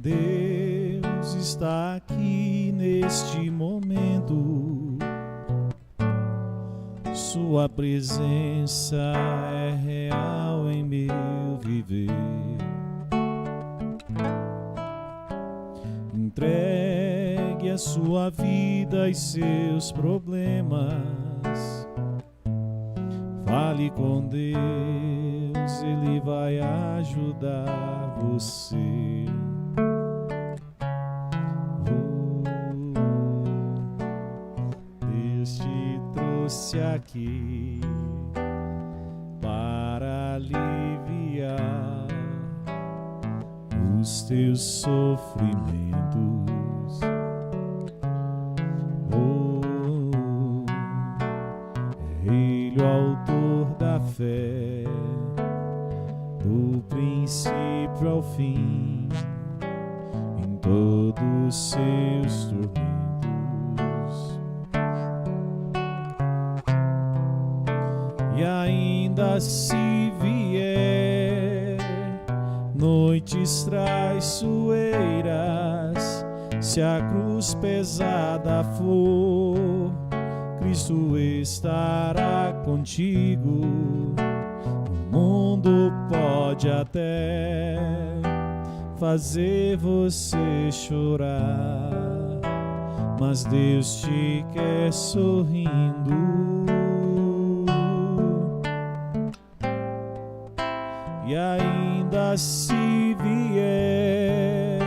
Deus está aqui neste momento. Sua presença é real em meu viver. Entregue a sua vida e seus problemas. Fale com Deus, Ele vai ajudar você. Deus te trouxe aqui para aliviar os teus sofrimentos. Ele, o autor da fé, do princípio ao fim, em todos os seus tormentos. E ainda se vier noites traiçoeiras, se a cruz pesada for, Cristo estará contigo. O mundo pode até fazer você chorar, mas Deus te quer sorrindo. E ainda se vier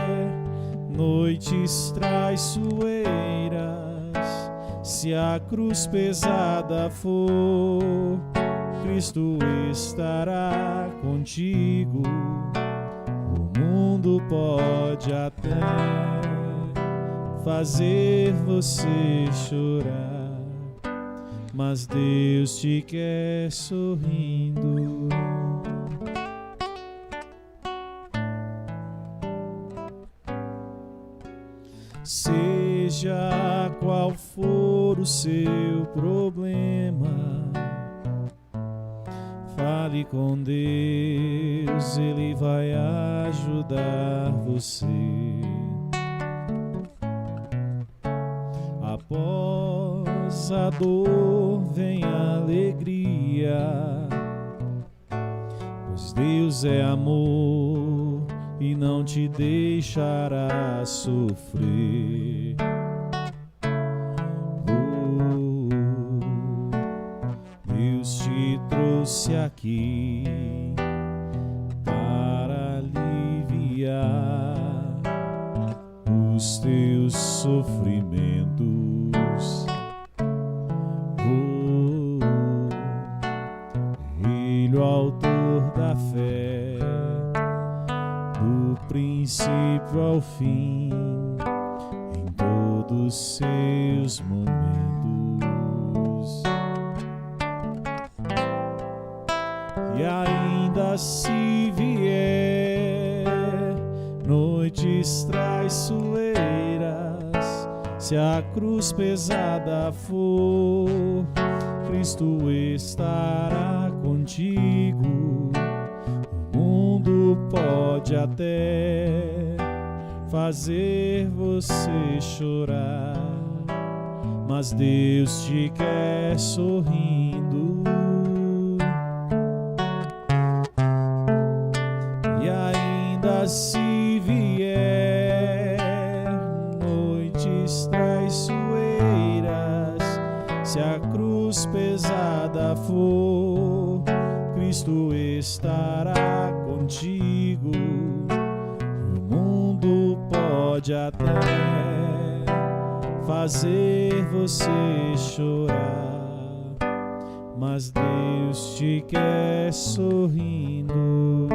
noites traiçoeiras, se a cruz pesada for, Cristo estará contigo. O mundo pode até fazer você chorar, mas Deus te quer sorrindo. Seja qual for o seu problema, fale com Deus, Ele vai ajudar você. Após a dor vem a alegria, pois Deus é amor e não te deixará sofrer. Deus te trouxe aqui para aliviar os teus sofrimentos. Ele, o autor da fé, do princípio ao fim, em todos os seus momentos. E ainda se vier noites traiçoeiras, se a cruz pesada for, Cristo estará contigo. O mundo pode até fazer você chorar, mas Deus te quer sorrindo. E ainda se vier noites traiçoeiras, se a cruz pesada for, Cristo estará contigo. O mundo pode até fazer você chorar, mas Deus te quer sorrindo.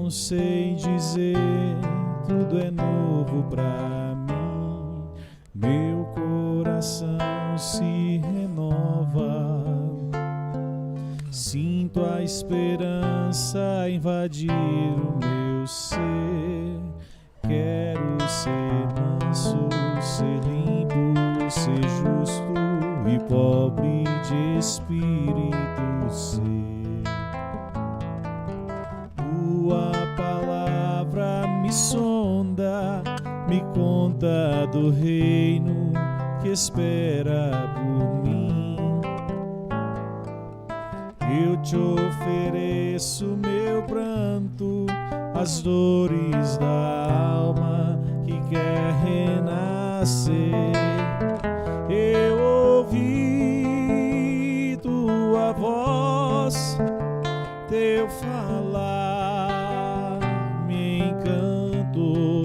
não sei dizer, tudo é novo pra mim. Meu coração se renova, sinto a esperança invadir o meu ser. Quero ser manso, ser limpo, ser justo e pobre de espírito ser. Tua palavra me sonda, me conta do reino que espera por mim. Eu te ofereço meu pranto, as dores da alma que quer renascer. Eu ouvi tua voz, teu falar me encantou.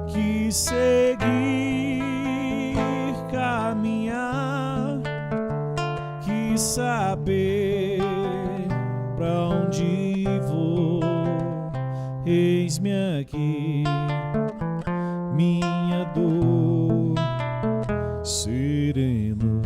Quis seguir, caminhar, quis saber pra onde vou. Eis-me aqui, minha dor sereno.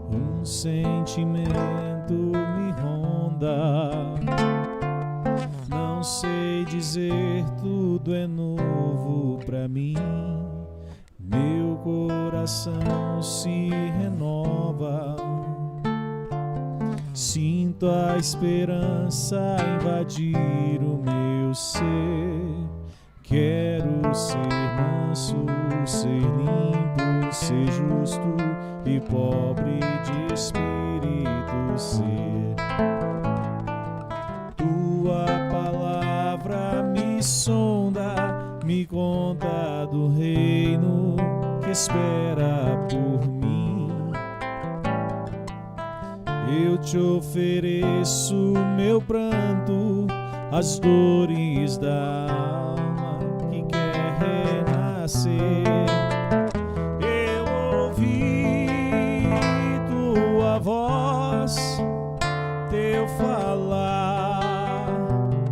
Um sentimento me ronda, não sei dizer, tudo é novo pra mim. Meu coração se renova, sinto a esperança invadir o meu ser. Quero ser manso, ser limpo, ser justo e pobre de espírito ser. Tua palavra me sonda, me conta do reino que espera por mim. Eu te ofereço meu pranto, as dores da alma que quer renascer. Voz, teu falar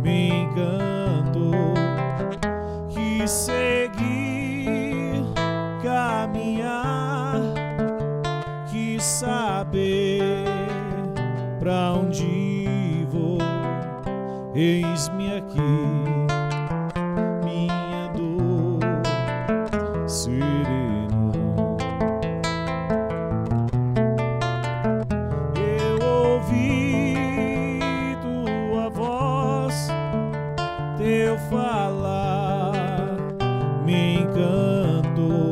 me encantou. Quis seguir, caminhar, quis saber pra onde vou. Eis-me aqui, minha dor serena. Teu falar me encantou.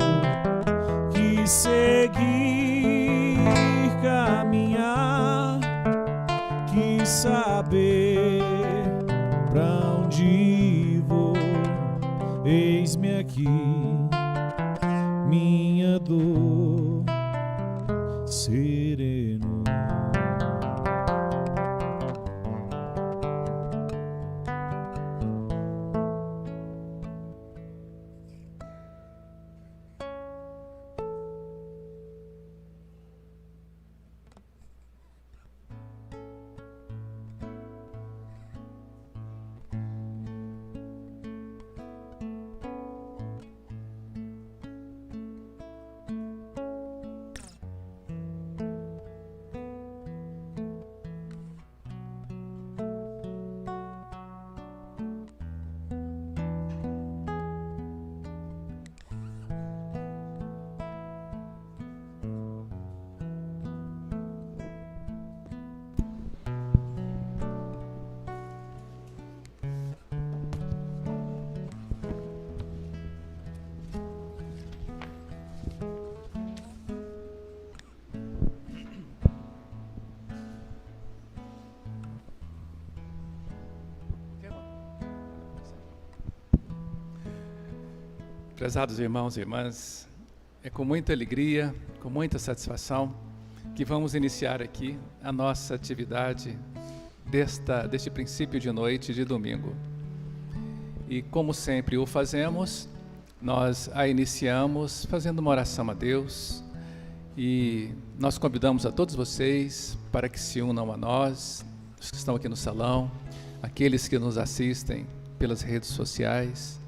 Quis seguir, caminhar, quis saber pra onde vou. Eis-me aqui, minha dor sereno. Prezados irmãos e irmãs, É com muita alegria, com muita satisfação, que vamos iniciar aqui a nossa atividade deste princípio de noite de domingo. E como sempre o fazemos, nós a iniciamos fazendo uma oração a Deus e nós convidamos a todos vocês para que se unam a nós, os que estão aqui no salão, aqueles que nos assistem pelas redes sociais,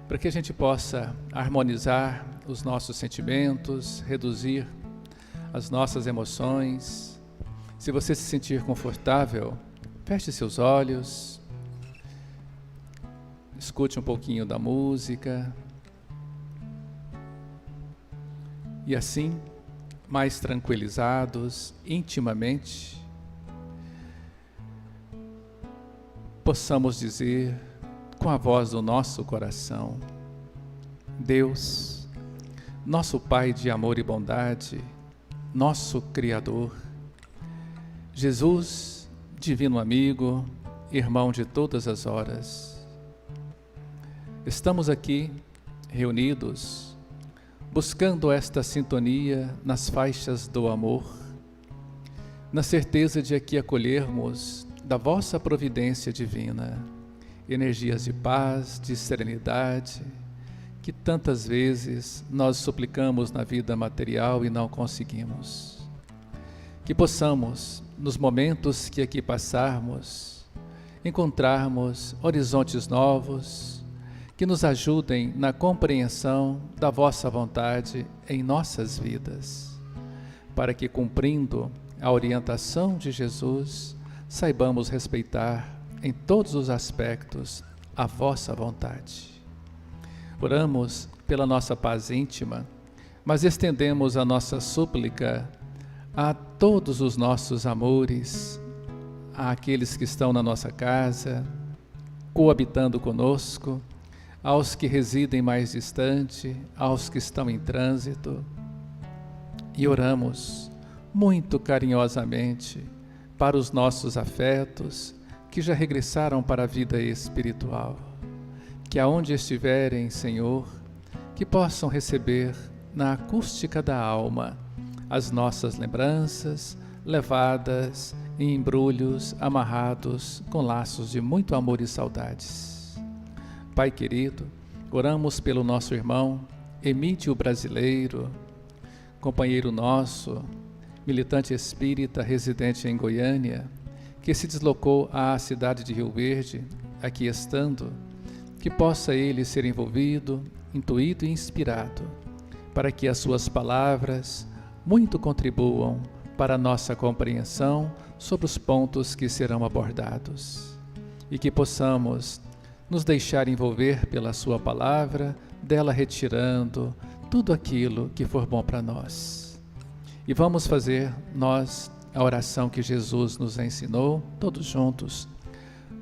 para que a gente possa harmonizar os nossos sentimentos, reduzir as nossas emoções. Se você se sentir confortável, feche seus olhos, escute um pouquinho da música e assim, mais tranquilizados, intimamente, possamos dizer com a voz do nosso coração: Deus, nosso Pai de amor e bondade, nosso Criador, Jesus, divino amigo, irmão de todas as horas, estamos aqui reunidos, buscando esta sintonia nas faixas do amor, na certeza de aqui acolhermos da vossa providência divina, energias de paz, de serenidade, que tantas vezes nós suplicamos na vida material e não conseguimos. Que possamos, nos momentos que aqui passarmos, encontrarmos horizontes novos, que nos ajudem na compreensão da vossa vontade em nossas vidas, para que, cumprindo a orientação de Jesus, saibamos respeitar em todos os aspectos a vossa vontade. Oramos pela nossa paz íntima, mas estendemos a nossa súplica a todos os nossos amores, àqueles que estão na nossa casa, coabitando conosco, aos que residem mais distante, aos que estão em trânsito, e oramos muito carinhosamente para os nossos afetos que já regressaram para a vida espiritual, que aonde estiverem, Senhor, que possam receber na acústica da alma as nossas lembranças, levadas em embrulhos amarrados com laços de muito amor e saudades. Pai querido, oramos pelo nosso irmão Emídio Brasileiro, companheiro nosso, militante espírita residente em Goiânia, que se deslocou à cidade de Rio Verde, aqui estando, que possa ele ser envolvido, intuído e inspirado, para que as suas palavras muito contribuam para a nossa compreensão sobre os pontos que serão abordados, e que possamos nos deixar envolver pela sua palavra, dela retirando tudo aquilo que for bom para nós. E vamos fazer nós a oração que Jesus nos ensinou, todos juntos,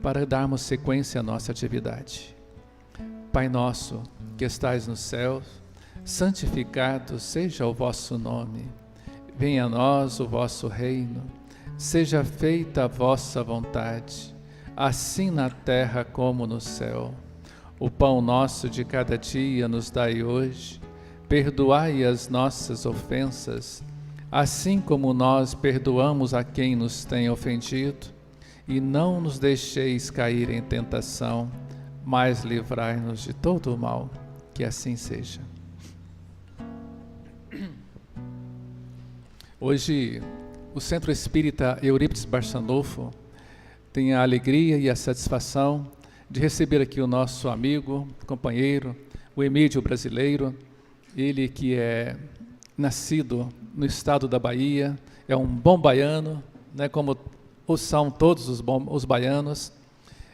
para darmos sequência à nossa atividade. Pai nosso, que estais no céu, santificado seja o vosso nome. Venha a nós o vosso reino. Seja feita a vossa vontade, assim na terra como no céu. O pão nosso de cada dia nos dai hoje. Perdoai as nossas ofensas, assim como nós perdoamos a quem nos tem ofendido, e não nos deixeis cair em tentação, mas livrai-nos de todo o mal, que assim seja. Hoje, o Centro Espírita Eurípides Barçanufo tem a alegria e a satisfação de receber aqui o nosso amigo, companheiro, o Emídio Brasileiro, ele que é nascido no estado da Bahia, é um bom baiano, né, como são todos os baianos,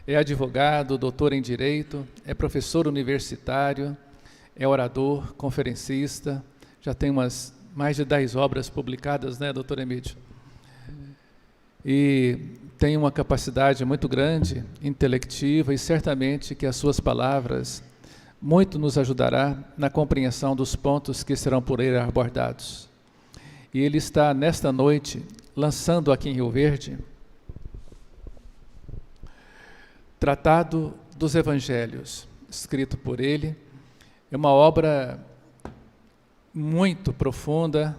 é advogado, doutor em Direito, é professor universitário, é orador, conferencista, já tem mais de 10 obras publicadas, né, doutor Emídio? E tem uma capacidade muito grande, intelectiva, e certamente que as suas palavras muito nos ajudará na compreensão dos pontos que serão por ele abordados. E ele está, nesta noite, lançando aqui em Rio Verde, Tratado dos Evangelhos, escrito por ele. É uma obra muito profunda,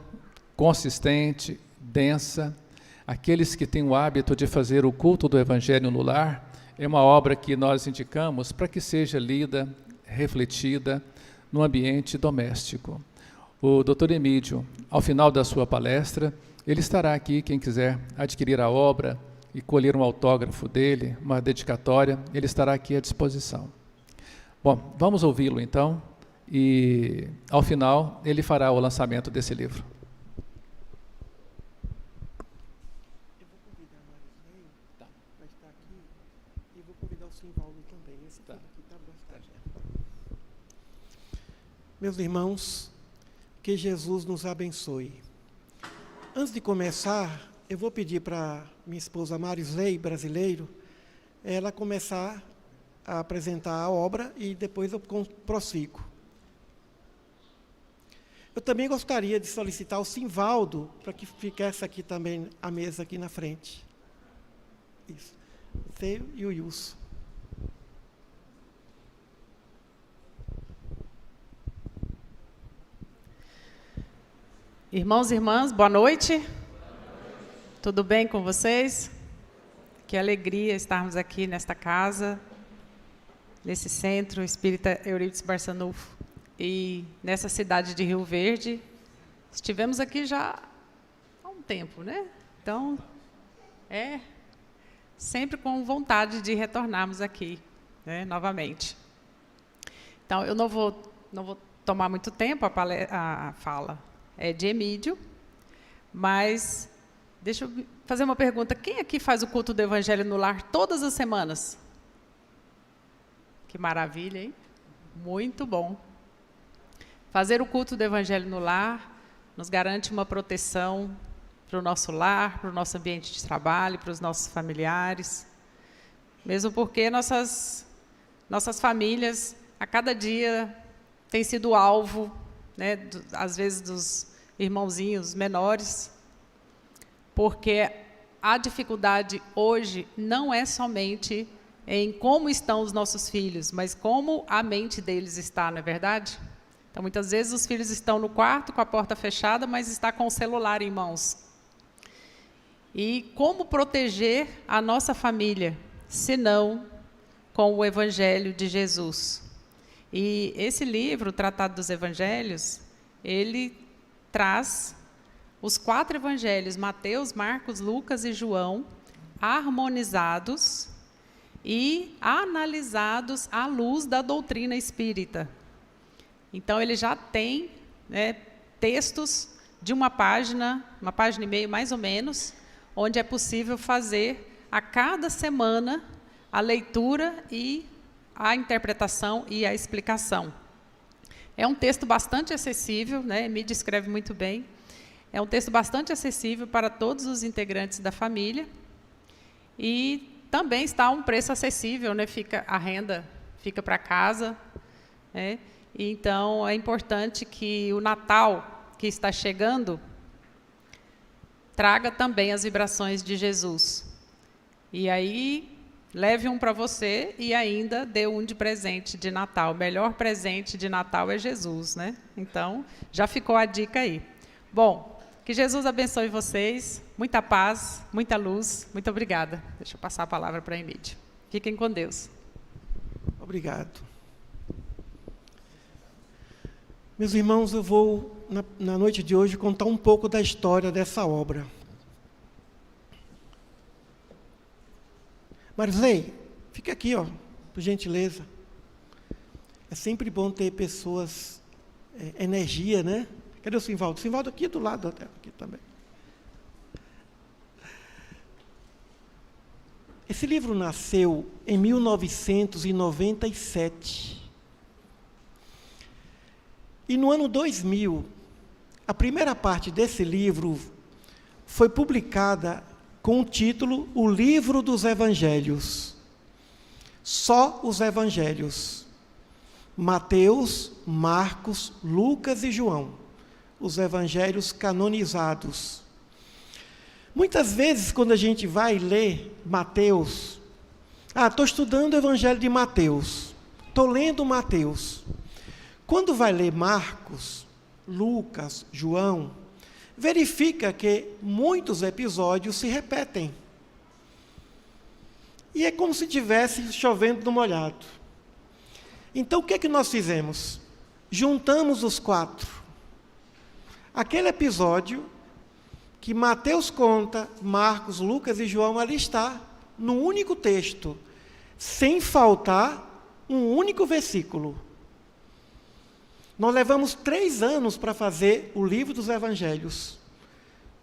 consistente, densa. Aqueles que têm o hábito de fazer o culto do Evangelho no lar, é uma obra que nós indicamos para que seja lida, refletida no ambiente doméstico. O Dr. Emídio, ao final da sua palestra, ele estará aqui, quem quiser adquirir a obra e colher um autógrafo dele, uma dedicatória, ele estará aqui à disposição. Bom, vamos ouvi-lo então, e ao final ele fará o lançamento desse livro. Eu vou convidar a Marisley para estar aqui e vou convidar o Simvaldo também. Esse aqui está bastante. Meus irmãos, que Jesus nos abençoe. Antes de começar, eu vou pedir para minha esposa Marisley, brasileiro, ela começar a apresentar a obra e depois eu prossigo. Eu também gostaria de solicitar o Simvaldo para que ficasse aqui também a mesa aqui na frente. Isso. Você e o Wilson. Irmãos e irmãs, boa noite. Tudo bem com vocês? Que alegria estarmos aqui nesta casa, nesse centro espírita Eurípides Barçanufo e nessa cidade de Rio Verde. Estivemos aqui já há um tempo, né? Então, sempre com vontade de retornarmos aqui, né, novamente. Então, eu não vou tomar muito tempo, a fala é de Emídio, mas deixa eu fazer uma pergunta. Quem aqui faz o culto do Evangelho no lar todas as semanas? Que maravilha, hein? Muito bom. Fazer o culto do Evangelho no lar nos garante uma proteção para o nosso lar, para o nosso ambiente de trabalho, para os nossos familiares, mesmo porque nossas famílias, a cada dia, têm sido alvo, né, às vezes dos irmãozinhos menores, porque a dificuldade hoje não é somente em como estão os nossos filhos, mas como a mente deles está, não é verdade? Então, muitas vezes os filhos estão no quarto com a porta fechada, mas está com o celular em mãos. E como proteger a nossa família, se não com o Evangelho de Jesus? E esse livro, o Tratado dos Evangelhos, ele traz os 4 evangelhos, Mateus, Marcos, Lucas e João, harmonizados e analisados à luz da doutrina espírita. Então, ele já tem, né, textos de uma página e meia mais ou menos, onde é possível fazer a cada semana a leitura e a interpretação e a explicação. É um texto bastante acessível, né? Me descreve muito bem. É um texto bastante acessível para todos os integrantes da família e também está a um preço acessível, né? A renda fica para casa, né? Então, é importante que o Natal que está chegando traga também as vibrações de Jesus. E aí, leve um para você e ainda dê um de presente de Natal. O melhor presente de Natal é Jesus, né? Então, já ficou a dica aí. Bom, que Jesus abençoe vocês. Muita paz, muita luz. Muito obrigada. Deixa eu passar a palavra para a Emídio. Fiquem com Deus. Obrigado. Meus irmãos, eu vou, na noite de hoje, contar um pouco da história dessa obra. Marisley, fica aqui, ó, por gentileza. É sempre bom ter pessoas, energia, né? Cadê o Simvaldo? Simvaldo aqui do lado, aqui também. Esse livro nasceu em 1997. E no ano 2000, a primeira parte desse livro foi publicada com o título O Livro dos Evangelhos. Só os Evangelhos. Mateus, Marcos, Lucas e João. Os Evangelhos canonizados. Muitas vezes, quando a gente vai ler Mateus, estou estudando o Evangelho de Mateus, estou lendo Mateus. Quando vai ler Marcos, Lucas, João, verifica que muitos episódios se repetem. E é como se estivesse chovendo no molhado. Então, o que é que nós fizemos? Juntamos os 4. Aquele episódio que Mateus conta, Marcos, Lucas e João, ali está, num único texto, sem faltar um único versículo. Nós levamos 3 anos para fazer o livro dos Evangelhos,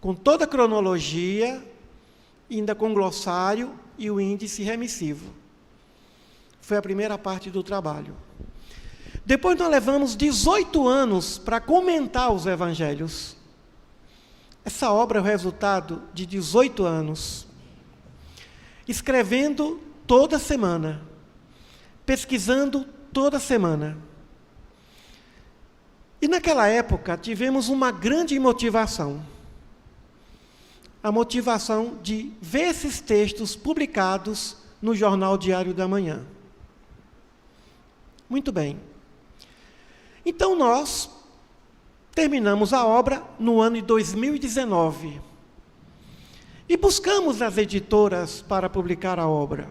com toda a cronologia, ainda com glossário e o índice remissivo. Foi a primeira parte do trabalho. Depois nós levamos 18 anos para comentar os Evangelhos. Essa obra é o resultado de 18 anos, escrevendo toda semana, pesquisando toda semana. E naquela época tivemos uma grande motivação. A motivação de ver esses textos publicados no Jornal Diário da Manhã. Muito bem. Então nós terminamos a obra no ano de 2019. E buscamos as editoras para publicar a obra.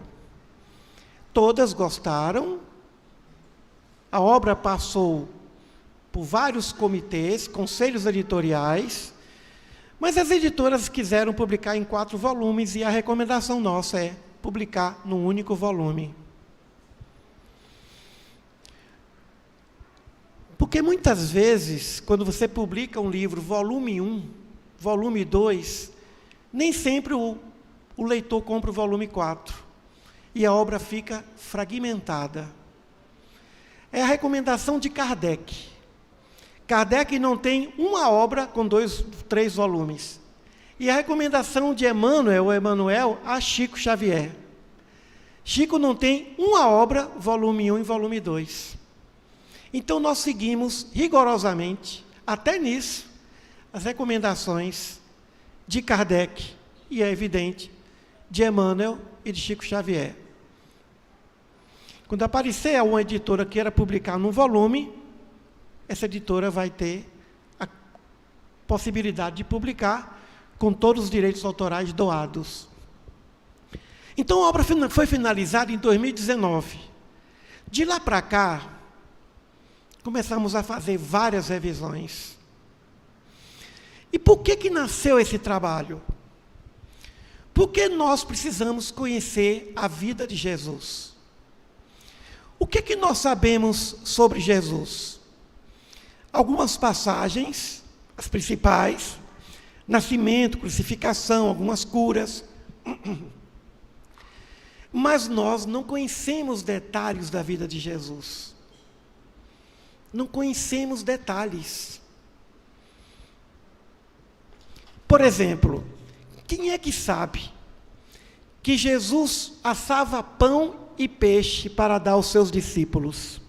Todas gostaram. A obra passou por vários comitês, conselhos editoriais, mas as editoras quiseram publicar em 4 volumes e a recomendação nossa é publicar num único volume. Porque muitas vezes, quando você publica um livro, volume 1, volume 2, nem sempre o leitor compra o volume 4. E a obra fica fragmentada. É a recomendação de Kardec. Kardec não tem uma obra com 2, 3 volumes. E a recomendação de Emmanuel a Chico Xavier. Chico não tem uma obra, volume 1 e volume 2. Então nós seguimos rigorosamente, até nisso, as recomendações de Kardec, e é evidente, de Emmanuel e de Chico Xavier. Quando aparecer uma editora que queira publicar num volume, essa editora vai ter a possibilidade de publicar com todos os direitos autorais doados. Então a obra foi finalizada em 2019. De lá para cá, começamos a fazer várias revisões. E por que nasceu esse trabalho? Porque nós precisamos conhecer a vida de Jesus. O que nós sabemos sobre Jesus? Algumas passagens, as principais, nascimento, crucificação, algumas curas. Mas nós não conhecemos detalhes da vida de Jesus. Não conhecemos detalhes. Por exemplo, quem é que sabe que Jesus assava pão e peixe para dar aos seus discípulos?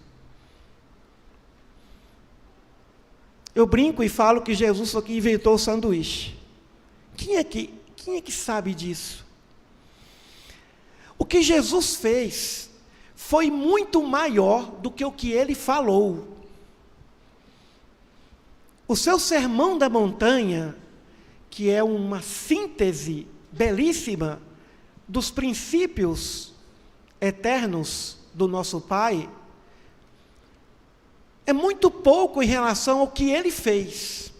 Eu brinco e falo que Jesus foi quem inventou o sanduíche. Quem é que sabe disso? O que Jesus fez foi muito maior do que o que ele falou. O seu Sermão da Montanha, que é uma síntese belíssima dos princípios eternos do nosso Pai, é muito pouco em relação ao que ele fez.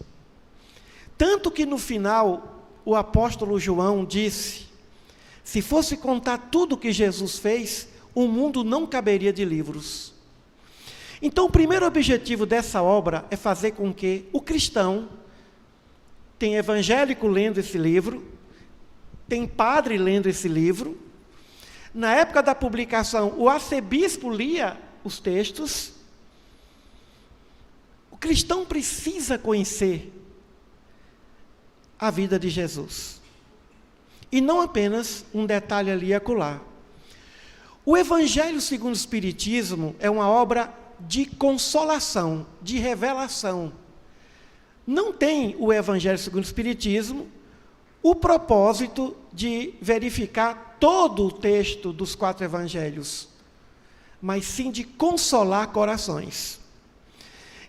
Tanto que no final, o apóstolo João disse, se fosse contar tudo o que Jesus fez, o mundo não caberia de livros. Então, o primeiro objetivo dessa obra é fazer com que o cristão, tem evangélico lendo esse livro, tem padre lendo esse livro. Na época da publicação, o arcebispo lia os textos. O cristão precisa conhecer a vida de Jesus. E não apenas um detalhe ali e acolá. O Evangelho segundo o Espiritismo é uma obra de consolação, de revelação. Não tem o Evangelho segundo o Espiritismo o propósito de verificar todo o texto dos 4 evangelhos, mas sim de consolar corações.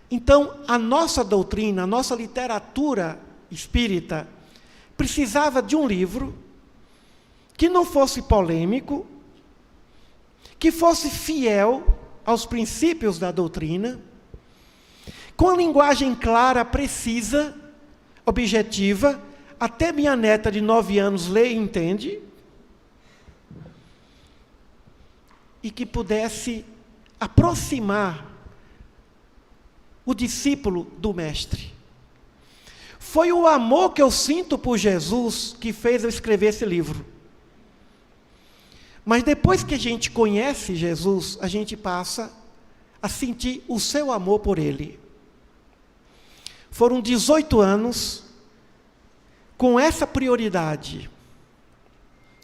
Então, a nossa doutrina, a nossa literatura espírita, precisava de um livro que não fosse polêmico, que fosse fiel aos princípios da doutrina, com a linguagem clara, precisa, objetiva, até minha neta de 9 anos lê e entende, e que pudesse aproximar o discípulo do Mestre. Foi o amor que eu sinto por Jesus que fez eu escrever esse livro. Mas depois que a gente conhece Jesus, a gente passa a sentir o seu amor por Ele. Foram 18 anos com essa prioridade.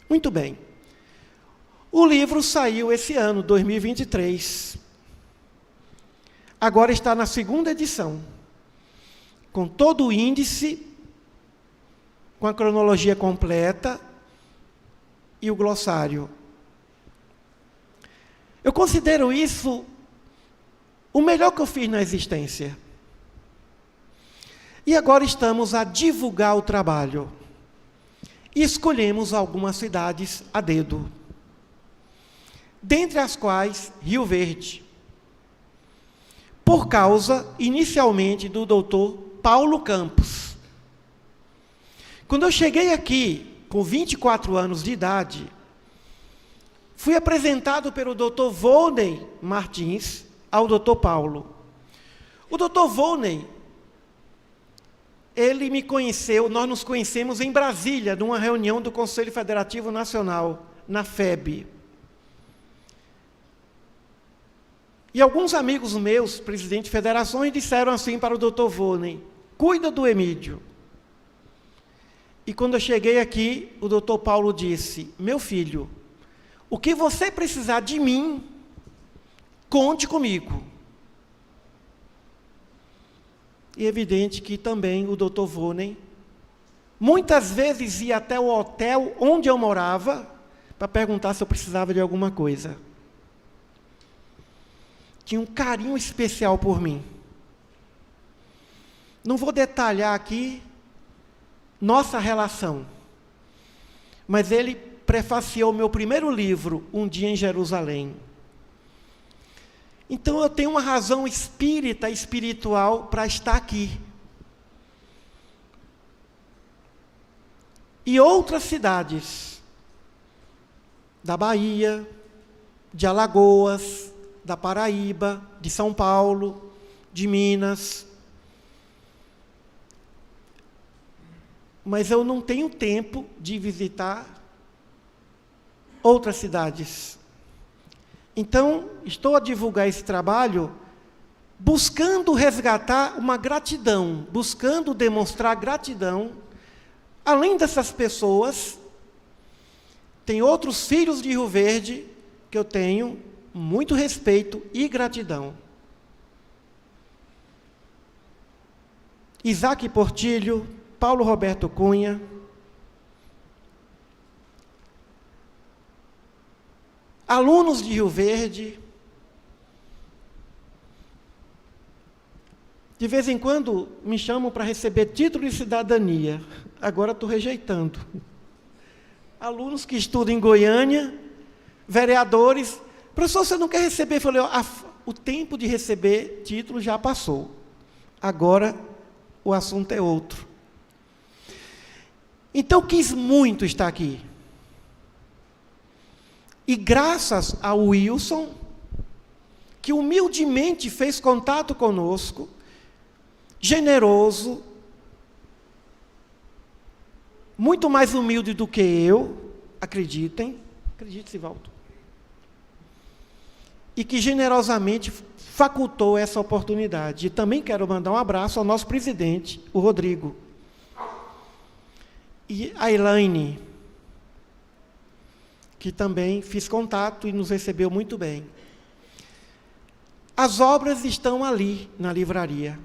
Muito bem. O livro saiu esse ano, 2023. Agora está na 2ª edição, com todo o índice, com a cronologia completa e o glossário. Eu considero isso o melhor que eu fiz na existência. E agora estamos a divulgar o trabalho. E escolhemos algumas cidades a dedo, dentre as quais Rio Verde, por causa, inicialmente, do doutor Paulo Campos. Quando eu cheguei aqui, com 24 anos de idade, fui apresentado pelo doutor Volney Martins ao doutor Paulo. O doutor Volney, ele me conheceu, nós nos conhecemos em Brasília, numa reunião do Conselho Federativo Nacional, na FEB. E alguns amigos meus, presidentes de federações, disseram assim para o doutor Volney: cuida do Emídio. E quando eu cheguei aqui, o doutor Paulo disse: meu filho, o que você precisar de mim, conte comigo. E é evidente que também o doutor Volney, muitas vezes ia até o hotel onde eu morava, para perguntar se eu precisava de alguma coisa. Tinha um carinho especial por mim. Não vou detalhar aqui nossa relação, mas ele prefaciou meu primeiro livro, Um Dia em Jerusalém. Então eu tenho uma razão espírita, espiritual, para estar aqui. E outras cidades, da Bahia, de Alagoas, da Paraíba, de São Paulo, de Minas. Mas eu não tenho tempo de visitar outras cidades. Então, estou a divulgar esse trabalho buscando resgatar uma gratidão, buscando demonstrar gratidão. Além dessas pessoas, tem outros filhos de Rio Verde que eu tenho muito respeito e gratidão. Isaac Portilho, Paulo Roberto Cunha, alunos de Rio Verde. De vez em quando me chamam para receber título de cidadania. Agora estou rejeitando. Alunos que estudam em Goiânia, vereadores. Professor, você não quer receber? Eu falei, o tempo de receber título já passou. Agora o assunto é outro. Então, quis muito estar aqui. E graças ao Wilson, que humildemente fez contato conosco, generoso, muito mais humilde do que eu, acreditem, acredite, Sivaldo, e que generosamente facultou essa oportunidade. E também quero mandar um abraço ao nosso presidente, o Rodrigo, e a Elaine, que também fiz contato e nos recebeu muito bem. As obras estão ali, na livraria.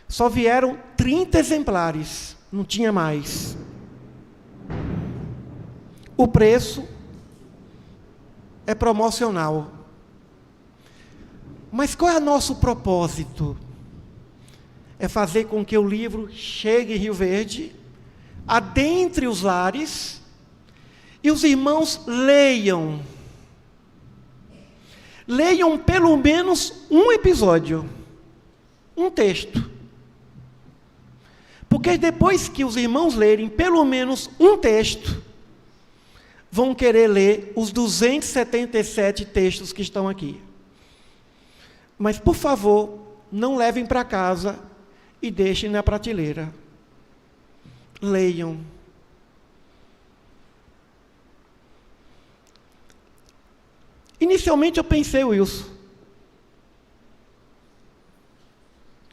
Só vieram 30 exemplares, não tinha mais. O preço é promocional. Mas qual é o nosso propósito? É fazer com que o livro chegue em Rio Verde, adentre os lares, e os irmãos leiam. Leiam pelo menos um episódio, um texto. Porque depois que os irmãos lerem pelo menos um texto, vão querer ler os 277 textos que estão aqui. Mas, por favor, não levem para casa e deixem na prateleira. Leiam. Inicialmente eu pensei, Wilson,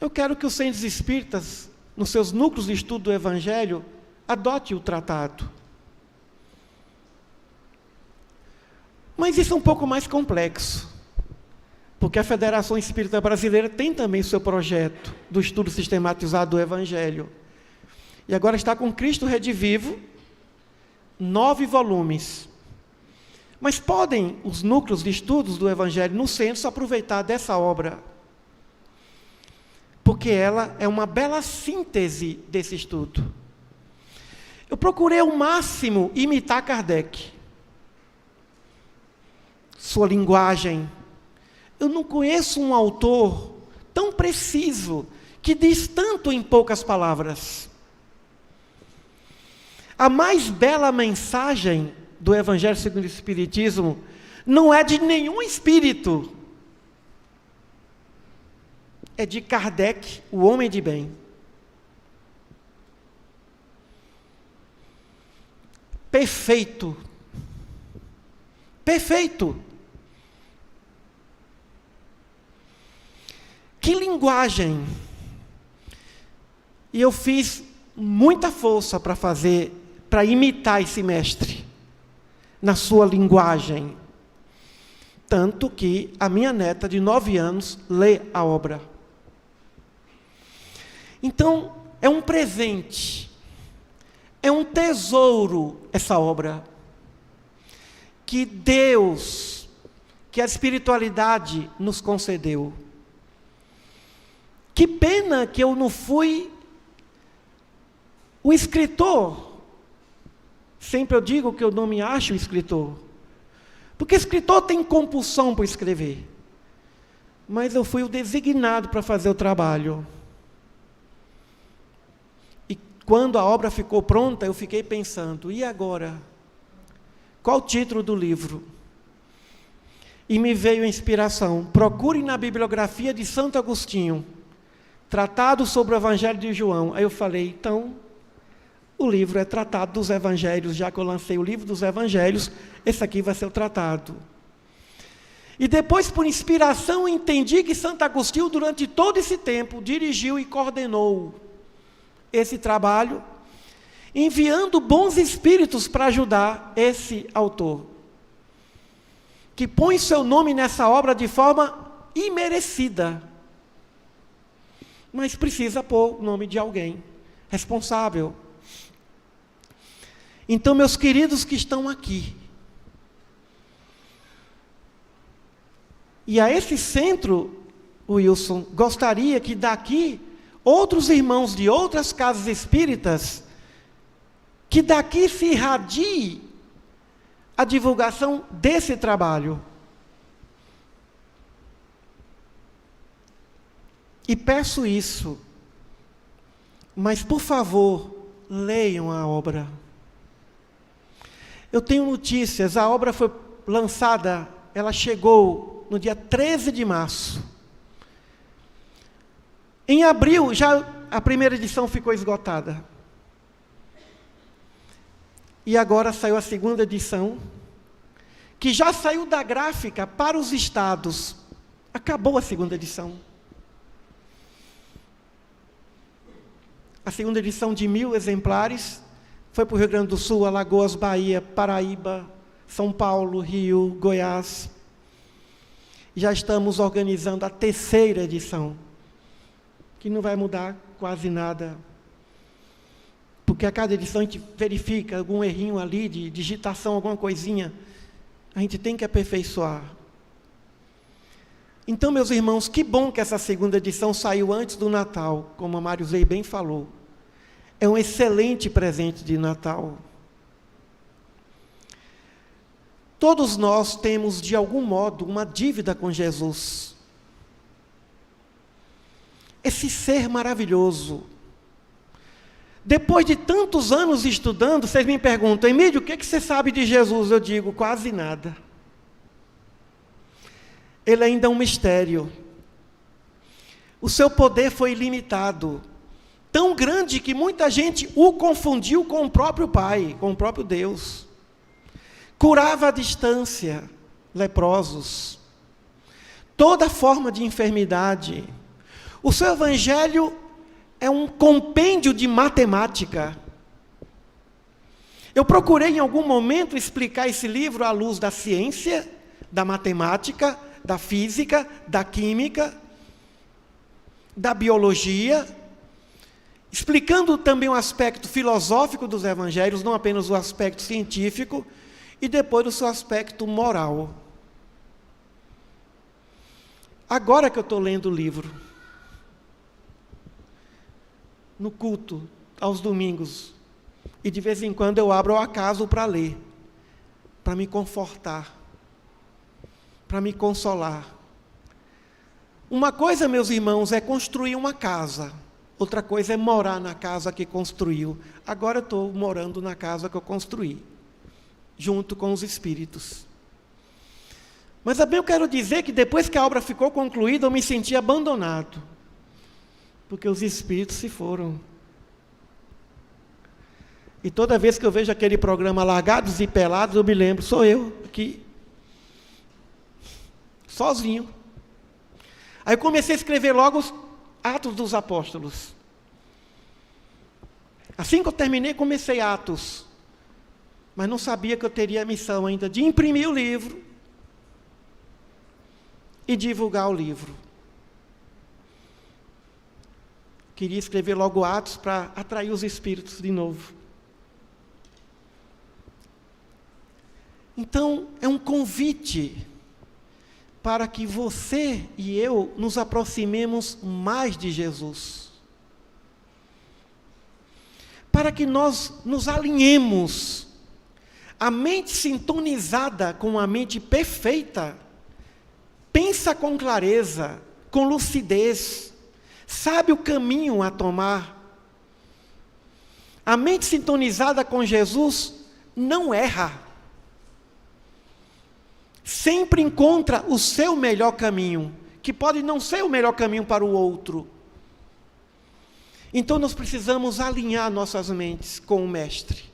eu quero que os centros espíritas, nos seus núcleos de estudo do Evangelho, adote o tratado. Mas isso é um pouco mais complexo, porque a Federação Espírita Brasileira tem também seu projeto do estudo sistematizado do Evangelho. E agora está com Cristo Redivivo, 9 volumes. Mas podem os núcleos de estudos do Evangelho no centro aproveitar dessa obra, porque ela é uma bela síntese desse estudo. Eu procurei ao máximo imitar Kardec, sua linguagem. Eu não conheço um autor tão preciso, que diz tanto em poucas palavras. A mais bela mensagem do Evangelho segundo o Espiritismo não é de nenhum espírito, é de Kardec, o homem de bem. Perfeito. Perfeito. Que linguagem! E eu fiz muita força para imitar esse mestre, na sua linguagem. Tanto que a minha neta, de 9 anos, lê a obra. Então, é um presente, é um tesouro essa obra, que Deus, que a espiritualidade nos concedeu. Que pena que eu não fui o escritor. Sempre eu digo que eu não me acho escritor, porque escritor tem compulsão para escrever. Mas eu fui o designado para fazer o trabalho. E quando a obra ficou pronta, eu fiquei pensando, e agora? Qual o título do livro? E me veio a inspiração. Procure na bibliografia de Santo Agostinho, Tratado sobre o Evangelho de João. Aí eu falei, então, o livro é Tratado dos Evangelhos, já que eu lancei o livro dos Evangelhos, esse aqui vai ser o tratado. E depois, por inspiração, entendi que Santo Agostinho, durante todo esse tempo, dirigiu e coordenou esse trabalho, enviando bons espíritos para ajudar esse autor, que põe seu nome nessa obra de forma imerecida, mas precisa pôr o nome de alguém responsável. Então, meus queridos que estão aqui, e a esse centro, Wilson, gostaria que daqui, outros irmãos de outras casas espíritas, que daqui se irradie a divulgação desse trabalho. E peço isso, mas, por favor, leiam a obra. Eu tenho notícias, a obra foi lançada, ela chegou no dia 13 de março. Em abril, já a primeira edição ficou esgotada. E agora saiu a segunda edição, que já saiu da gráfica para os estados. Acabou a segunda edição. A segunda edição de 1000 exemplares foi para o Rio Grande do Sul, Alagoas, Bahia, Paraíba, São Paulo, Rio, Goiás. Já estamos organizando a terceira edição, que não vai mudar quase nada, porque a cada edição a gente verifica algum errinho ali de digitação, alguma coisinha, a gente tem que aperfeiçoar. Então, meus irmãos, que bom que essa segunda edição saiu antes do Natal, como a Marilzei bem falou. É um excelente presente de Natal. Todos nós temos, de algum modo, uma dívida com Jesus. Esse ser maravilhoso. Depois de tantos anos estudando, vocês me perguntam, Emílio, o que você sabe de Jesus? Eu digo, quase nada. Ele ainda é um mistério. O seu poder foi ilimitado, tão grande que muita gente o confundiu com o próprio Pai, com o próprio Deus. Curava à distância leprosos, toda forma de enfermidade. O seu evangelho é um compêndio de matemática. Eu procurei em algum momento explicar esse livro à luz da ciência, da matemática, da física, da química, da biologia, explicando também o aspecto filosófico dos evangelhos, não apenas o aspecto científico, e depois o seu aspecto moral. Agora que eu estou lendo o livro, no culto, aos domingos, e de vez em quando eu abro ao acaso para ler, para me confortar, para me consolar. Uma coisa, meus irmãos, é construir uma casa, outra coisa é morar na casa que construiu. Agora eu estou morando na casa que eu construí, junto com os espíritos. Mas também eu quero dizer que depois que a obra ficou concluída, eu me senti abandonado, porque os espíritos se foram. E toda vez que eu vejo aquele programa Largados e Pelados, eu me lembro, sou eu aqui, sozinho. Aí eu comecei a escrever logo os Atos dos Apóstolos. Assim que eu terminei, comecei Atos. Mas não sabia que eu teria a missão ainda de imprimir o livro e divulgar o livro. Queria escrever logo Atos para atrair os espíritos de novo. Então, é um convite para que você e eu nos aproximemos mais de Jesus. Para que nós nos alinhemos. A mente sintonizada com a mente perfeita, pensa com clareza, com lucidez, sabe o caminho a tomar. A mente sintonizada com Jesus não erra. Sempre encontra o seu melhor caminho, que pode não ser o melhor caminho para o outro. Então nós precisamos alinhar nossas mentes com o Mestre.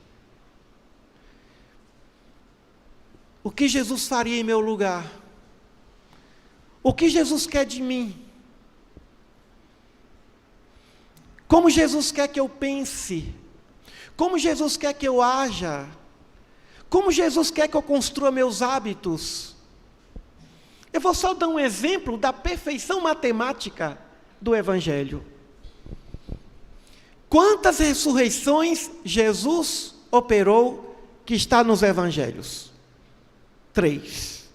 O que Jesus faria em meu lugar? O que Jesus quer de mim? Como Jesus quer que eu pense? Como Jesus quer que eu haja? Como Jesus quer que eu construa meus hábitos? Eu vou só dar um exemplo da perfeição matemática do Evangelho. Quantas ressurreições Jesus operou que está nos Evangelhos? 3.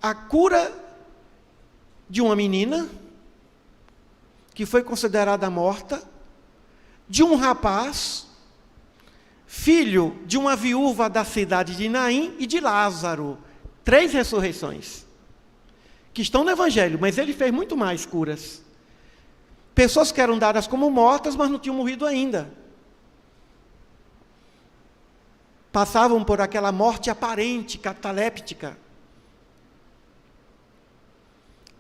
A cura de uma menina que foi considerada morta, de um rapaz, filho de uma viúva da cidade de Naim e de Lázaro. 3 ressurreições que estão no Evangelho, mas ele fez muito mais curas. Pessoas que eram dadas como mortas, mas não tinham morrido ainda. Passavam por aquela morte aparente, cataléptica.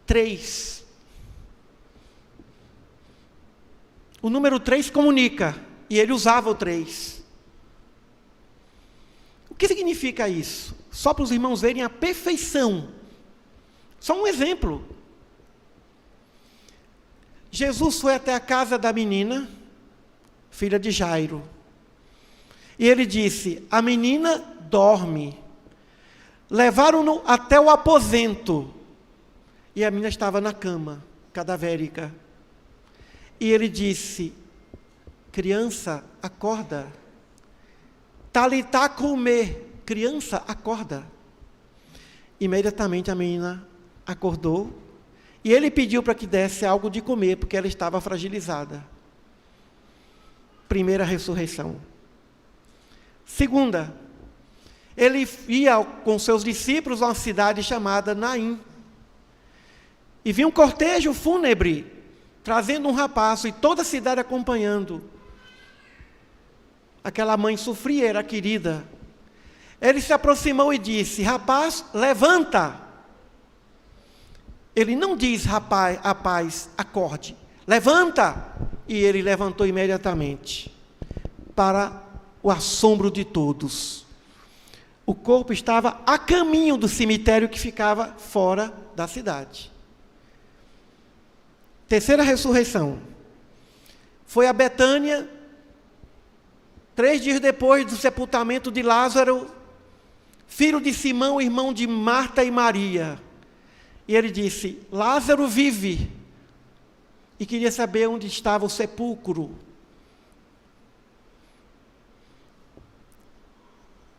3. O número 3 comunica, e ele usava o 3. O que significa isso? Só para os irmãos verem a perfeição. Só um exemplo. Jesus foi até a casa da menina, filha de Jairo. E ele disse, a menina dorme. Levaram-no até o aposento. E a menina estava na cama, cadavérica. E ele disse, criança, acorda. Talitá cumê, criança, acorda. Imediatamente a menina acordou e ele pediu para que desse algo de comer, porque ela estava fragilizada. Primeira ressurreição. Segunda, ele ia com seus discípulos a uma cidade chamada Naim. E vinha um cortejo fúnebre, trazendo um rapaz, e toda a cidade acompanhando. Aquela mãe sofria, era querida. Ele se aproximou e disse: rapaz, levanta. Ele não diz: rapaz, acorde. Levanta. E ele levantou imediatamente, para o assombro de todos. O corpo estava a caminho do cemitério que ficava fora da cidade. Terceira ressurreição. Foi a Betânia, 3 dias depois do sepultamento de Lázaro, filho de Simão, irmão de Marta e Maria. E ele disse: Lázaro vive. E queria saber onde estava o sepulcro.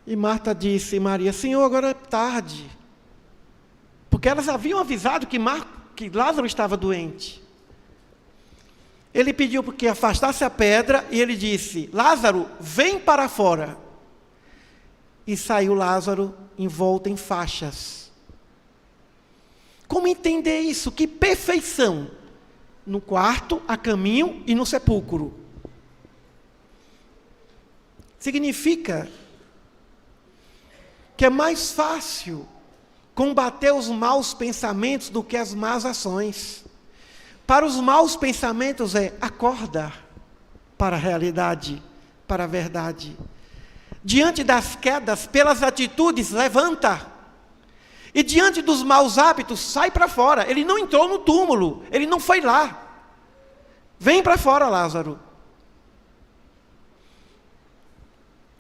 E Marta disse: Maria, Senhor, agora é tarde. Porque elas haviam avisado que Lázaro estava doente. Ele pediu que afastasse a pedra e ele disse: Lázaro, vem para fora. E saiu Lázaro envolto em faixas. Como entender isso? Que perfeição! No quarto, a caminho e no sepulcro. Significa que é mais fácil combater os maus pensamentos do que as más ações. Para os maus pensamentos é acordar para a realidade, para a verdade. Diante das quedas, pelas atitudes, levanta. E diante dos maus hábitos, sai para fora. Ele não entrou no túmulo, ele não foi lá. Vem para fora, Lázaro.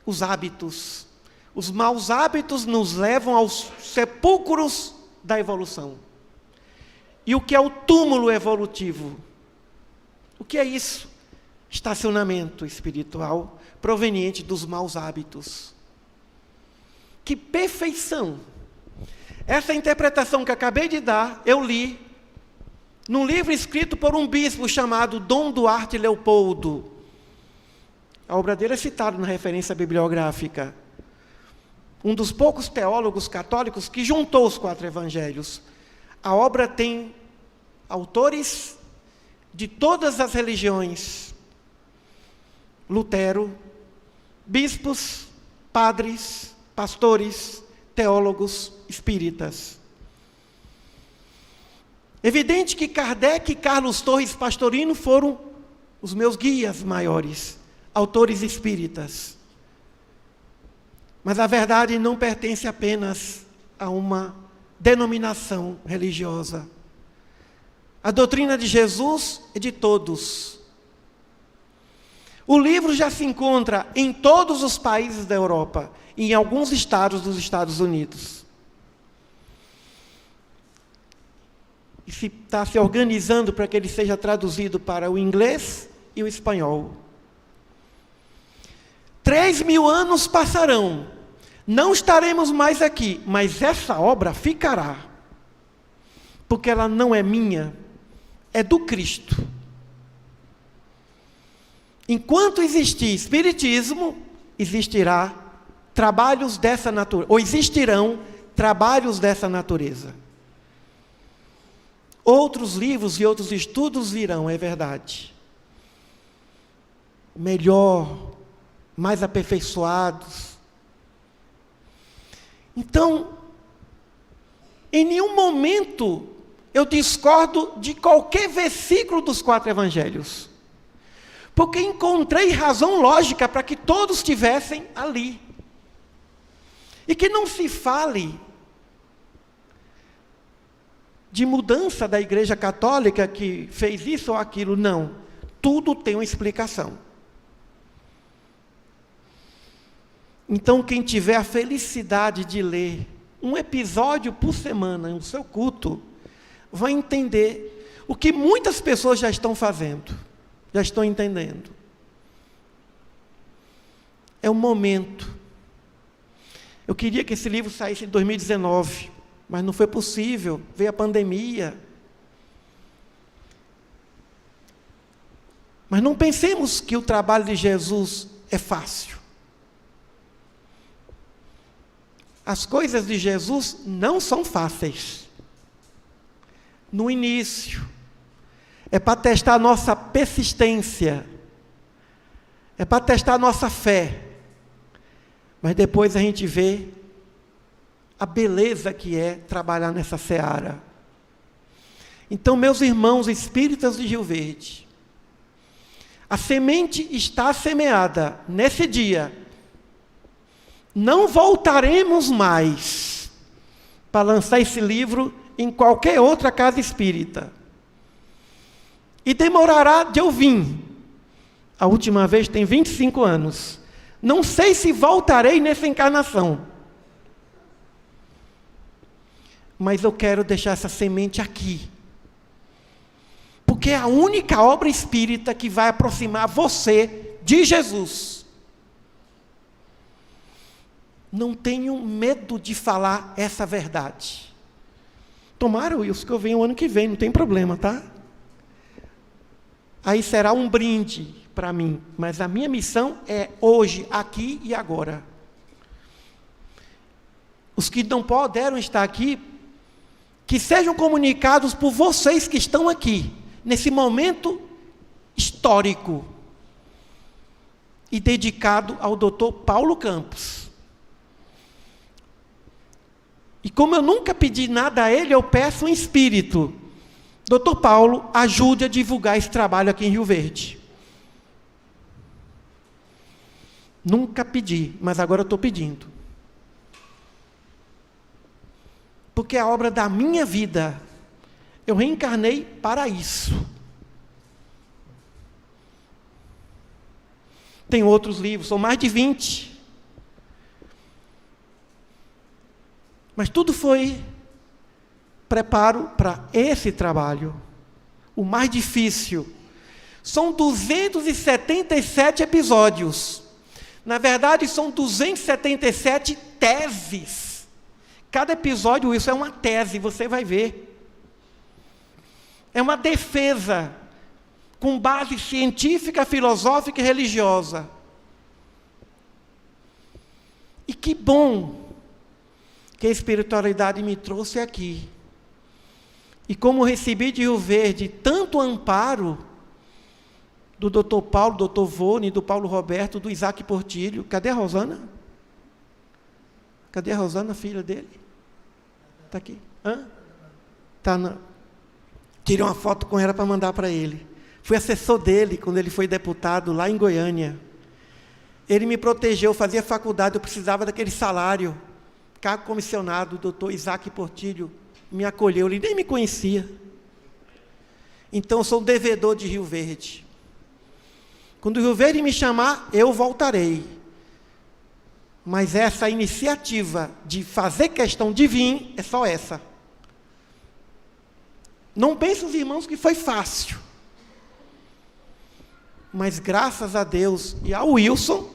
Os hábitos. Os maus hábitos nos levam aos sepulcros da evolução. E o que é o túmulo evolutivo? O que é isso? Estacionamento espiritual proveniente dos maus hábitos. Que perfeição! Essa interpretação que acabei de dar, eu li num livro escrito por um bispo chamado Dom Duarte Leopoldo. A obra dele é citada na referência bibliográfica. Um dos poucos teólogos católicos que juntou os 4 evangelhos. A obra tem autores de todas as religiões. Lutero, bispos, padres, pastores, teólogos, espíritas. Evidente que Kardec e Carlos Torres Pastorino foram os meus guias maiores, autores espíritas. Mas a verdade não pertence apenas a uma denominação religiosa. A doutrina de Jesus é de todos. O livro já se encontra em todos os países da Europa e em alguns estados dos Estados Unidos. E está se organizando para que ele seja traduzido para o inglês e o espanhol. 3.000 anos passarão. Não estaremos mais aqui, mas essa obra ficará. Porque ela não é minha, é do Cristo. Enquanto existir espiritismo, existirá trabalhos dessa natureza, ou existirão trabalhos dessa natureza. Outros livros e outros estudos virão, é verdade. Melhor, mais aperfeiçoados. Então, em nenhum momento eu discordo de qualquer versículo dos 4 evangelhos. Porque encontrei razão lógica para que todos estivessem ali. E que não se fale de mudança da Igreja Católica que fez isso ou aquilo, não. Tudo tem uma explicação. Então, quem tiver a felicidade de ler um episódio por semana no seu culto, vai entender o que muitas pessoas já estão fazendo, já estão entendendo. É um momento. Eu queria que esse livro saísse em 2019, Mas não foi possível, veio a pandemia. Mas não pensemos que o trabalho de Jesus é fácil. As coisas de Jesus não são fáceis. No início, é para testar a nossa persistência, é para testar a nossa fé, mas depois a gente vê a beleza que é trabalhar nessa seara. Então, meus irmãos espíritas de Rio Verde, a semente está semeada nesse dia. Não voltaremos mais para lançar esse livro em qualquer outra casa espírita. E demorará de eu vir. A última vez tem 25 anos. Não sei se voltarei nessa encarnação. Mas eu quero deixar essa semente aqui. Porque é a única obra espírita que vai aproximar você de Jesus. Não tenho medo de falar essa verdade. Tomara, Wilson, que eu venha o ano que vem, não tem problema, tá? Aí será um brinde para mim, mas a minha missão é hoje, aqui e agora. Os que não puderam estar aqui, que sejam comunicados por vocês que estão aqui, nesse momento histórico, e dedicado ao Dr. Paulo Campos. E como eu nunca pedi nada a ele, eu peço em espírito. Dr. Paulo, ajude a divulgar esse trabalho aqui em Rio Verde. Nunca pedi, mas agora eu estou pedindo. Porque é a obra da minha vida. Eu reencarnei para isso. Tem outros livros, são mais de 20. Mas tudo foi preparo para esse trabalho, o mais difícil. São 277 episódios. Na verdade, são 277 teses. Cada episódio, isso é uma tese, você vai ver. É uma defesa com base científica, filosófica e religiosa. E que bom que a espiritualidade me trouxe aqui. E como recebi de Rio Verde tanto amparo do Dr. Paulo, do Dr. Vone, do Paulo Roberto, do Isaac Portilho. Cadê a Rosana? Cadê a Rosana, filha dele? Está aqui. Tá na... Tirei uma foto com ela para mandar para ele. Fui assessor dele quando ele foi deputado lá em Goiânia. Ele me protegeu, fazia faculdade, eu precisava daquele salário. Cargo comissionado, o doutor Isaac Portilho me acolheu, ele nem me conhecia. Então, eu sou devedor de Rio Verde. Quando o Rio Verde me chamar, eu voltarei. Mas essa iniciativa de fazer questão de vir, é só essa. Não pensem os irmãos que foi fácil. Mas graças a Deus e ao Wilson,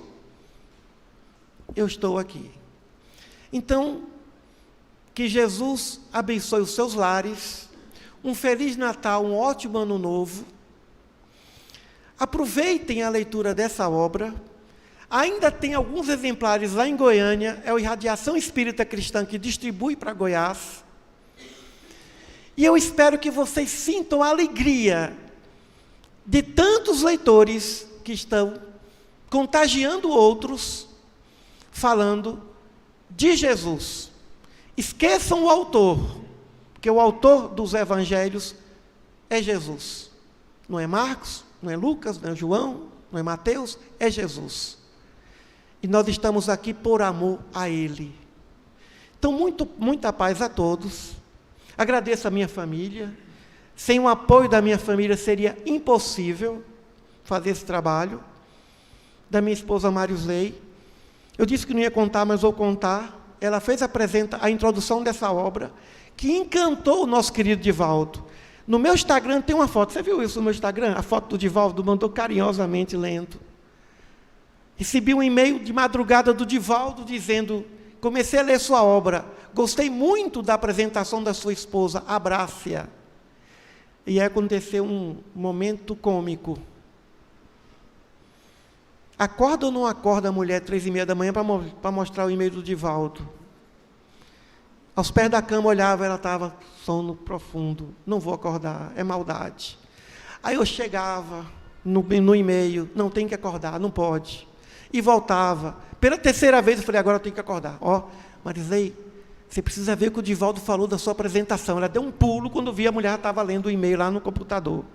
eu estou aqui. Então, que Jesus abençoe os seus lares, um Feliz Natal, um ótimo Ano Novo. Aproveitem a leitura dessa obra. Ainda tem alguns exemplares lá em Goiânia, é o Irradiação Espírita Cristã que distribui para Goiás. E eu espero que vocês sintam a alegria de tantos leitores que estão contagiando outros, falando de Jesus. Esqueçam o autor, porque o autor dos evangelhos é Jesus. Não é Marcos, não é Lucas, não é João, não é Mateus, é Jesus. E nós estamos aqui por amor a Ele. Então, muita paz a todos. Agradeço a minha família. Sem o apoio da minha família seria impossível fazer esse trabalho. Da minha esposa Mariusley. Eu disse que não ia contar, mas vou contar. Ela fez a introdução dessa obra, que encantou o nosso querido Divaldo. No meu Instagram tem uma foto. Você viu isso no meu Instagram? A foto do Divaldo mandou carinhosamente lendo. Recebi um e-mail de madrugada do Divaldo dizendo, comecei a ler sua obra, gostei muito da apresentação da sua esposa, abrace-a. E aí aconteceu um momento cômico. Acorda ou não acorda a mulher 3h30 da manhã para mostrar o e-mail do Divaldo? Aos pés da cama olhava, ela estava sono profundo. Não vou acordar, é maldade. Aí eu chegava no e-mail, não tem que acordar, não pode. E voltava. Pela terceira vez eu falei, agora eu tenho que acordar. Marizei, você precisa ver o que o Divaldo falou da sua apresentação. Ela deu um pulo quando vi a mulher estava lendo o e-mail lá no computador.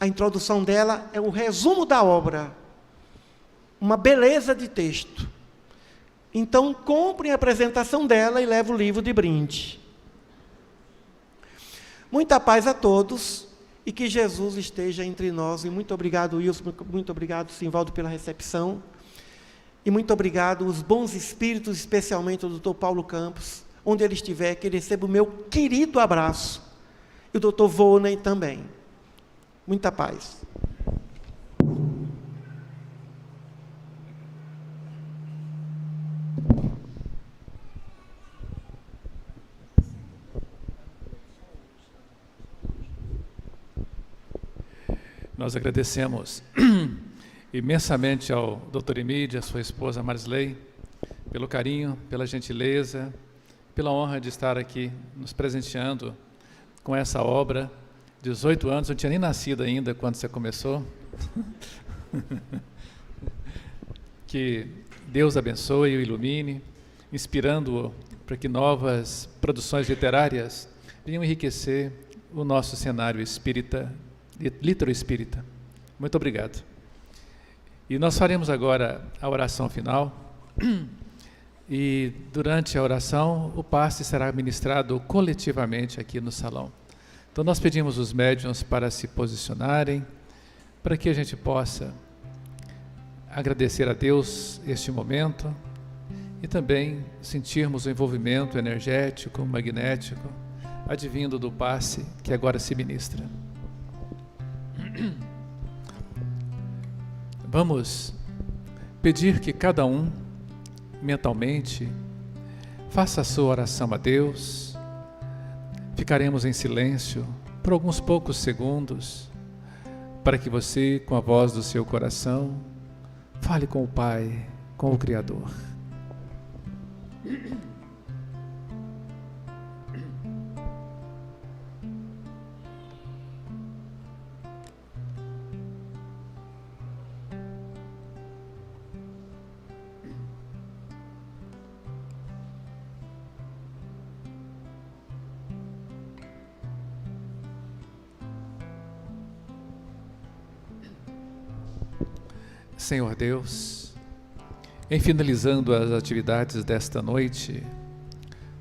A introdução dela é o resumo da obra. Uma beleza de texto. Então, comprem a apresentação dela e levem o livro de brinde. Muita paz a todos e que Jesus esteja entre nós. E muito obrigado, Wilson, muito obrigado, Simvaldo, pela recepção. E muito obrigado os bons espíritos, especialmente o Dr. Paulo Campos, onde ele estiver, que ele receba o meu querido abraço. E o Dr. Volney também. Muita paz. Nós agradecemos imensamente ao Dr. Emídio, a sua esposa Marisley, pelo carinho, pela gentileza, pela honra de estar aqui nos presenteando com essa obra. 18 anos, eu não tinha nem nascido ainda quando você começou. Que Deus abençoe e o ilumine, inspirando-o para que novas produções literárias venham enriquecer o nosso cenário espírita, litero-espírita. Muito obrigado. E nós faremos agora a oração final. E durante a oração, o passe será ministrado coletivamente aqui no salão. Então nós pedimos os médiuns para se posicionarem, para que a gente possa agradecer a Deus este momento e também sentirmos o envolvimento energético, magnético, advindo do passe que agora se ministra. Vamos pedir que cada um, mentalmente, faça a sua oração a Deus. Ficaremos em silêncio por alguns poucos segundos, para que você, com a voz do seu coração, fale com o Pai, com o Criador. Senhor Deus, em finalizando as atividades desta noite,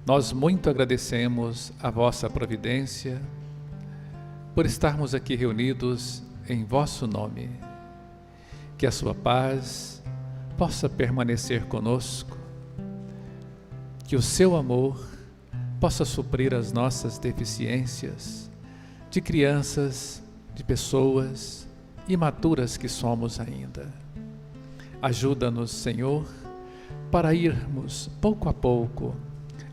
nós muito agradecemos a vossa providência por estarmos aqui reunidos em vosso nome. Que a sua paz possa permanecer conosco, que o seu amor possa suprir as nossas deficiências de crianças, de pessoas imaturas que somos ainda. Ajuda-nos, Senhor, para irmos pouco a pouco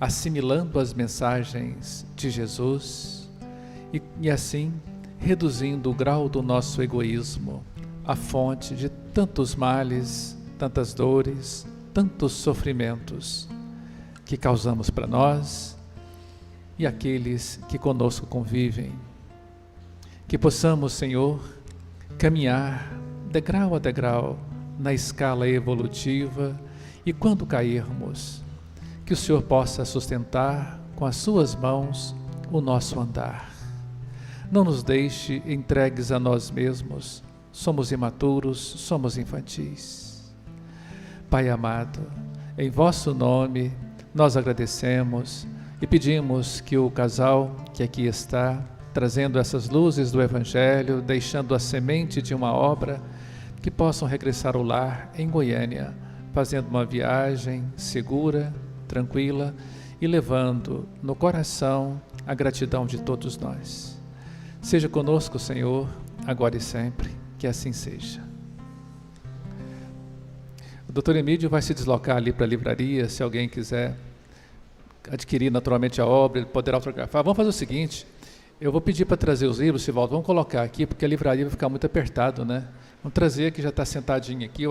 assimilando as mensagens de Jesus e assim reduzindo o grau do nosso egoísmo, a fonte de tantos males, tantas dores, tantos sofrimentos que causamos para nós e aqueles que conosco convivem. Que possamos, Senhor, caminhar degrau a degrau na escala evolutiva e quando cairmos, que o Senhor possa sustentar com as suas mãos o nosso andar. Não nos deixe entregues a nós mesmos, somos imaturos, somos infantis. Pai amado, em vosso nome nós agradecemos e pedimos que o casal que aqui está, trazendo essas luzes do Evangelho, deixando a semente de uma obra, que possam regressar ao lar em Goiânia, fazendo uma viagem segura, tranquila e levando no coração a gratidão de todos nós. Seja conosco, Senhor, agora e sempre, que assim seja. O doutor Emídio vai se deslocar ali para a livraria, se alguém quiser adquirir naturalmente a obra, ele poderá autografar. Vamos fazer o seguinte, eu vou pedir para trazer os livros, Sivaldo, vamos colocar aqui, porque a livraria vai ficar muito apertado, né? Vamos trazer, que já está sentadinho aqui.